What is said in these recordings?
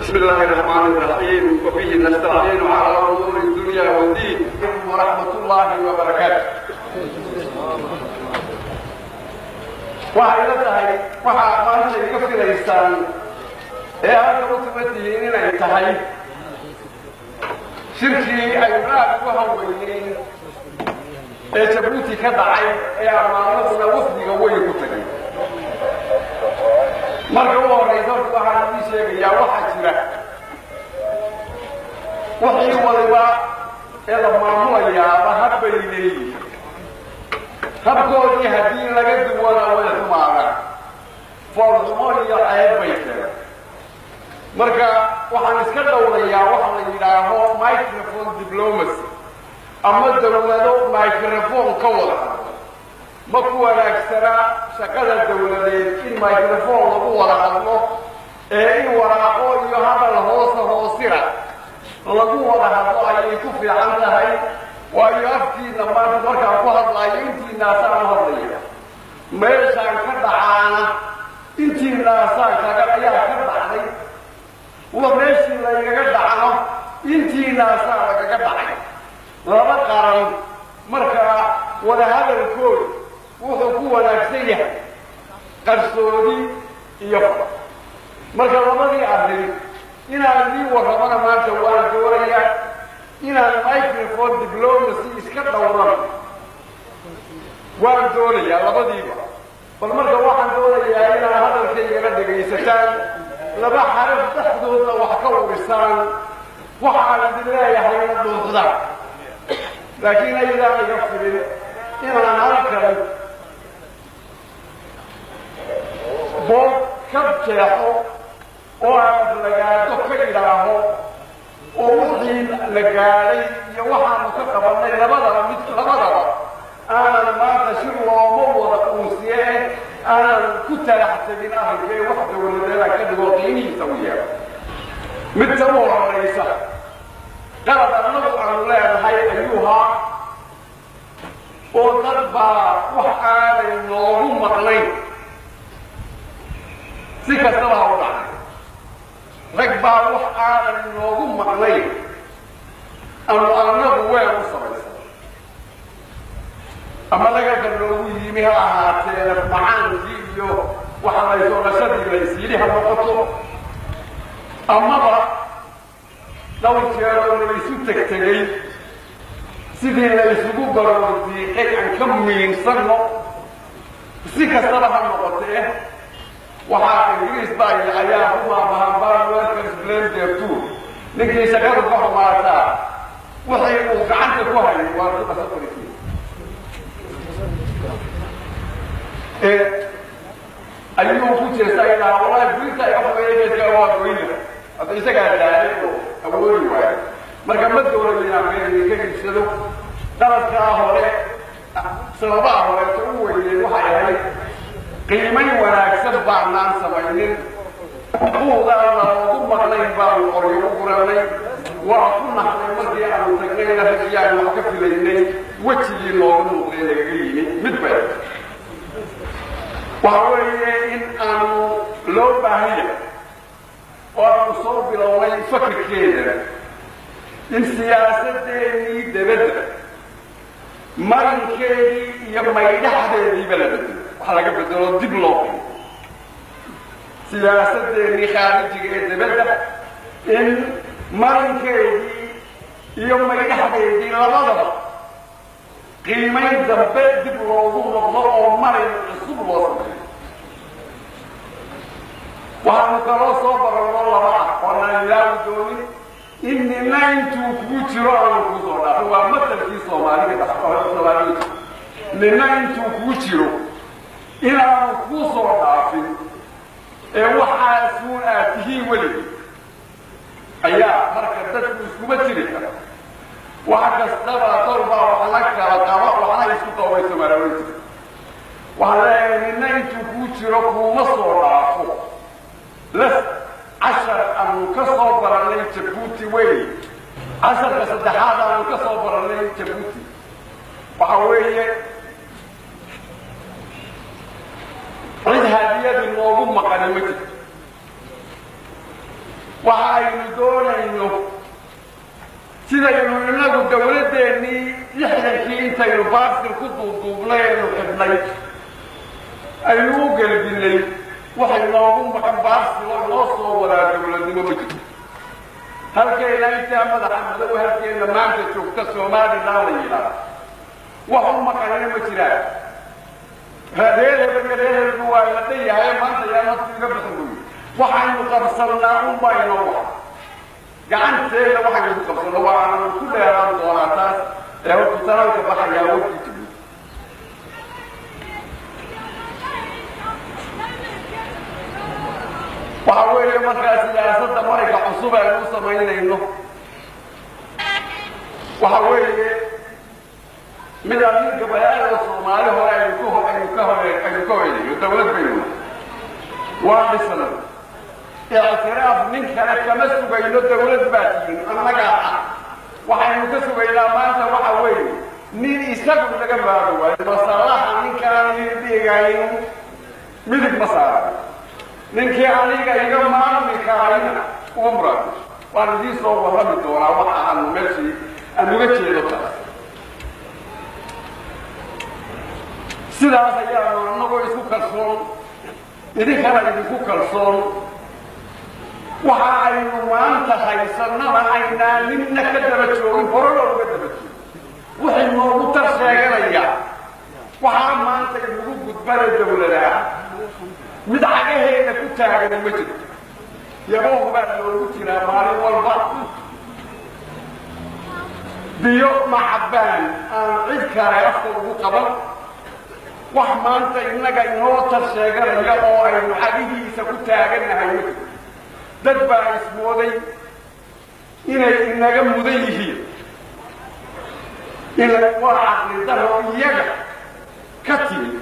بسم الله الرحمن الرحيم وبه نستعين على امور الدنيا والدين ورحمه الله وبركاته. waxay tahay waxa maanta iga filaysaan ee halka u timaadeen inay tahay shirkii ay raad ku haweeneen ee Jabuuti ka dhacay ee amaanaduna wafdiga way ku tagay. marka uu horeyso waxaan u sheegayaa waxa jira wixii waliba ee la maamulayaa habay leeyihiin habkoodii haddii laga duwana way xumaadaan foolxumo iyo ceeb bay keeneen. marka waxaan iska dhowrayaa waxa la yidhaaho microphone diplomacy ama dawlado microphone ka wada hadlo. ma ku wanaagsanaa shaqada dawladeed in microphone lagu wada hadlo ee in waraaqo iyo hadal hoosira lagu wada hadlo ayay ku fiican tahay. waayo afkiina maanta markaan ku hadlaayo intiinaasaan u hadlaya meeshaan ka dhacaana intiinaasaan kaga ayaa ka dhacday wa meeshii lagaga dhacno intiinaasaan lagaga dhacay. laba qaran markaa wada hadalkood wuxuu ku wanaagsan yahay qarsoodi iyo marka labadii arrin inaan dii warramana maanta waan doonayaa inaan microphone diplomacy iska dhowran waan doonayaa labadiiba. bal marka waxaan doonayaa inaan hadalkayga dhegaysataan laba xaraf dhexdooda wax ka urisaan waxaan idin leeyahay la duuqdaan laakiin ayadaan iga filin inaan halkan bood ka jeexo oo aan lagaado ka idhaaho oo wixii la gaadhay iyo waxaanu ka qabanay labadaba aanan maanta si looma wada quusiye aanan ku talax tegin arrinkee wax dawladeeda ka dhigo qiimihiisa u yeelo. midta u horeysa qalad annagu aanu leenahay ayuuhaa oo dad baa wax aanay noogu maqnayn si kastaba ha u dhacay. rag baa wax aanan noogu maqnayn ama annagu weel u samaysan ama lagalka noogu yimi ha ahaatee macaankii iyo waxa laysoqashadii laysiili ha noqoto amaba dhowr jeeroo laysu tegtegay sidii laysugu baroordiiqay aan ka miinsanno si kastaba ha noqotee waxaa ingiriis baa ayaa ku maabahanbaan welcome blame their tool. ninkii shaqadu ka xumaataa wixii uu gacanta ku hayay waa ku qasaqorisi ayuu ku jeestaa ilaa walahi burinta ay waxweeyeedka waa goyna hadda isagaa daalay oo awoodi waayo. marka ma dowladinaa meel ka iibsado qaladkaa hore sababaha horeeto u weyneen waxay ahayd qiimayn wanaagsan baanaan samaynin buuqaan loogu maqnayn baanu qoryo u guranay waa ku naxnay markii aanu tagnayna ragiyaanu wax ka filaynay wejigii loogu muuqday lagaga yimi mid bay waxa weeye in aanu loo baahan yahay oo aanu soo bilownay fakirkeeda in siyaasadeennii dabadda marinkeedii iyo maydhaxdeediiba la bedelo waxa laga bedelo dib loo qiimo siyaasadeennii khaarijiga ee dabadda in marinkeedii iyo maydhaxdeedii labadaba qiimayn dambe dib loogu noqdo oo marin cusub loo sameeyo. waxaanu kaloo soo bararno laba ah oo naan ilaawi doonin in nina intuu kugu jiro aanu ku soo dhaafin waa matalkii soomaaliga nina intuu kugu jiro inaanu ku soo dhaafin ee waxaasuun aad tihiin weligii ayaa marka dadku iskuma jiri kara. wax kastaba tolbaa wax la kala qabo waxna isku qabayso maraweynta. waxaa leeyahay nina intuu kuu jiro kuuma soo dhaafo las cashar aanu ka soo barannay Jabuuti wey casharka saddexaad aanu ka soo barannay Jabuuti waxa weeye cid hadiyad noogu maqan ma jirto waxaynu doonayno sidaynu inagu dawladeennii lixdankii intaynu baarsil ku duuduubnay aynu xidhnay aynu u gelbinay waxay noogu maqan baarsil oo noo soo wadaa dawladnimo ma jirto halkayna intaa madaxa madow halkeenna maanta joogta Somaliland la yidhaahdo wax u maqanina ma jiraan reer hebel waa la leeyahay maanta yaa naftu iga bixin buyi waxaynu qabsannaa un baynoo wax gacanteeda waxaynu ku qabsanno waanu ku dheeraan doonaa taas ee horta talaalka baxayaa waqti waxa weeye markaa siyaasadda marayka cusub aynu u samaynayno waxa weeye midaan ninka bayaanada Soomaali hore aynu ka horeeyo dawlad baynu waa dhisana اعتراف من كان كما سجينا دولة باتين أنا قاعد وحين كسجينا ما أنت وحوي نين يستقبل لك بارو المصالح من كان يبي جاين ملك مصالح من كان يجي ما من كان عمره وأنا صوب والله بدورا وحنا نمشي أنا نمشي لطا سيدا سيا نقول يسوع كرسون إذا كان يسوع كرسون وحاينو وانت هايسرنا وحاينا لنا كدبتشوين فرولو كدبتشوين وحينو مترشاقنا وحاين ما انت كدبتشو قدبال الدولة لا مدعاقه هيدا كتاقنا المجد يبوه بان لو كتنا مالي والبطن بيو معبان عيد كارا يفضل قبل وحما انت انك انو ترشاقنا يبوه اينو حبيبي سكتاقنا هاي dad baa ismooday inay inaga mudan yihiin ila waa aqli daro iyaga ka timi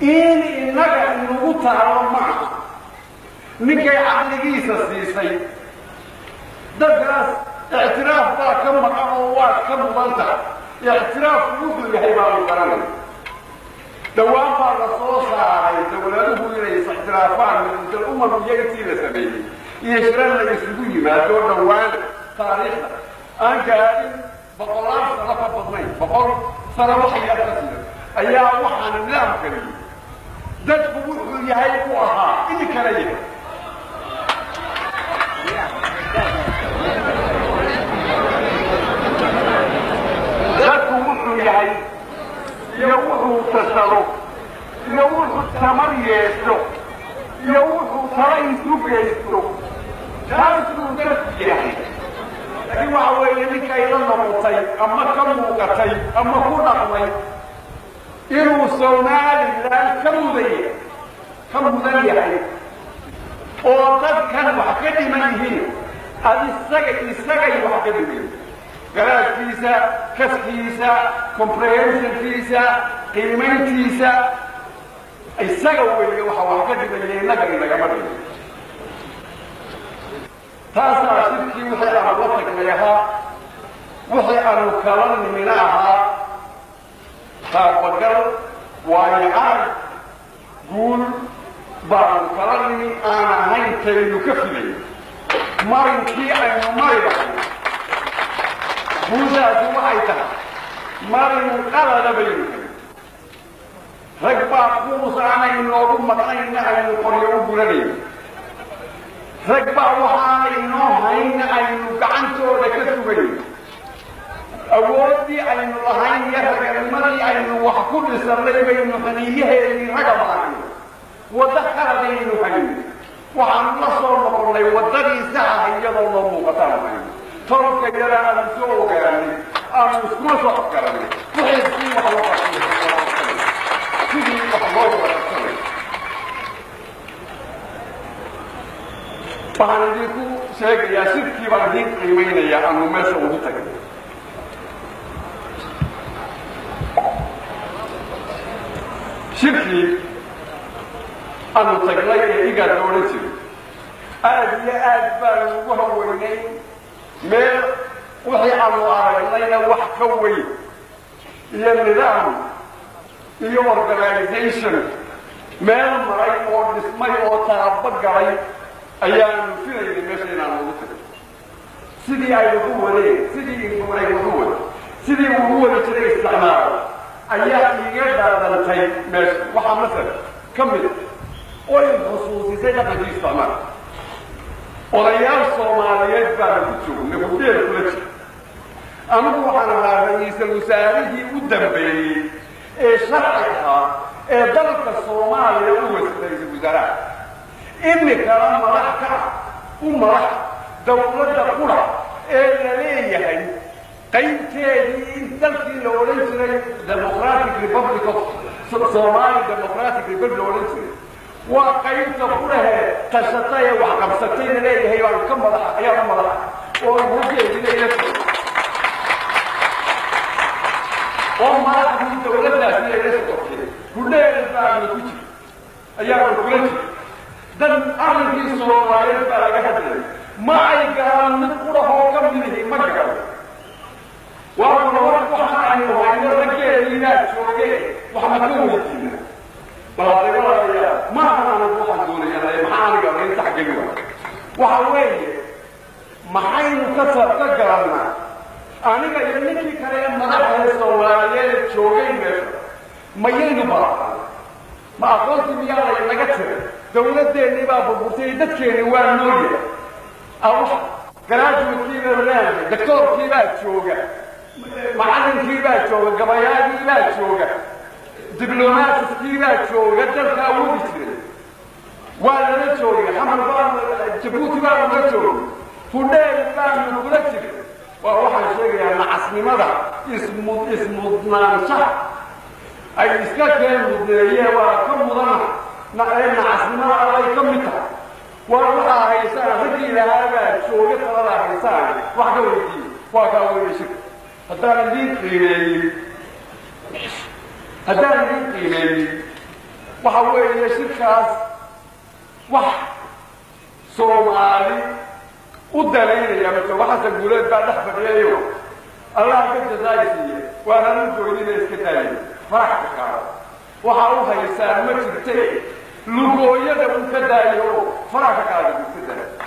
in inaga inagu taaro maaha ninkay caqligiisa siisay dadkaas ictiraaf baa ka maqan oo waa ka mudan tahay ictiraaf wuxuu yahay baa la garanaya دوام الرسول صاحي دولته إلى استحضارات من الأمم يجتي لسبيه يشرن ليسبوي ما دون دوام تاريخنا أنك بقولان صرف بطنين بقول صرف حياة كثيرة أيام وحنا نعم كريم دت بقول يهاي قوها إني كريم دت بقول يهاي يوحو تسلو يوحو التمر يسلو يوحو تريسو بيسلو تارسو تسجيحي لكن وعوين لك أيضا نموتي أما كموكتي أما كنقوي إنو سونالي لان كموديحي وقد كان وحكدي من هنا هذه السجي وحكدي منه قرار فيسا كس فيسا comprehension فيسا قيمين فيسا السجوا اللي وحوحكد اللي نجري لجمالي تاسع شركي وحي أعوضك لها وحي أنكرن منها فقدر ويعاد قول بأنكرني أنا هين كي نكفلي مرن كي أنا مرن موسى سوحيتا مرن قال بينك رجبا موسى أنا إنه مكان أنا القرية بولدي رجبا وحنا إنه هين أنا كعنتو لكتبني أودي أن الله يهرج المرء أن وحكل سرلي بين خنيه رجب عنه ودخل بين خنيه وعن نصر الله ودري ساعة يضل مقتل فرق يرى أن سوق يعني أن سوق كرامي وحسي وحلقة سيدي وحلقة فهنديكو سيك يا سيدي بعدين قيمين يا أنو ما سويتك شركي أنو تقلي إيجا دورتي أدي أدبر وهو وينين ما وحي أنو أرغلينا وحكوي إيا النظام إيا organization ما مرأي أو نسمي أو تربط قري أيام فينا المشينا الموجود سيدي أيوه ولي سيدي ولي وهو سيدي وهو اللي تري استعمار أيام يقدر ننتهي ماشي واحد مثلا كمل أول خصوصي زي ما بدي استعمار وريال الصوماليات بعد كتشوف نقول كل شيء أنا بروح على رئيس الوزراء قدام بي شرعها دولة الصومالية هو رئيس الوزراء إن كلام مرحكة ومرح دولة قرى اللي هي قيمتي دلتي لورنسي ديمقراطيك ريبابليك اوف صومالي ديمقراطيك ريبابليك لورنسي وقيمت قرى تشتاي وحقبستين اللي هي كم مرح يا مرح ووجه إلى وما أحد دولتنا في الأسبوع كلنا نفعل كذي أيام كلنا دم أهل في الصومال يفعل هذا ما يقال نقوله هو كم منه ما يقال وأنا أقول عنه وأنا رجال لنا شوقي وحمدوه الدين ما أنا أقول عنه يعني ما أنا قال ينتح جلوه وحوي ما حين كسر تجرنا أنا قاعد نحكي كلام مدح الصوماليين شوقين ما ينبغى ما قلت مياه لقتر دولة اللي بابو بورتي كيني وانوريا أو جراجو كيبا رنان دكتور كيبا شوقة معلم كيبا شوقة قبايا كيبا شوقة دبلومات كيبا شوقة دلتا ودي ولا نشوقة حمل بام جبوتي بام نشوقة فندق بام نقولك وواحد شيء يعني عصمي ماذا اسمه نانشا أي إسكان مدنية وكم مضمع نعلم عصمي ماذا أي كم متى وروحها هيسان هدي لهذا شو يطلع هيسان واحد ولدي واحد ولدي هذا اللي قيمي هذا اللي قيمي وحول يشكاس واحد صومالي والدليل يا مثل واحد الجولات بعد حفظ اليوم الله كنت زايسية وأنا نرجو إلي إسكتالي فرح بكار وحاوها يسار مجرتين لقوية من كدايو فرح بكار بكتالي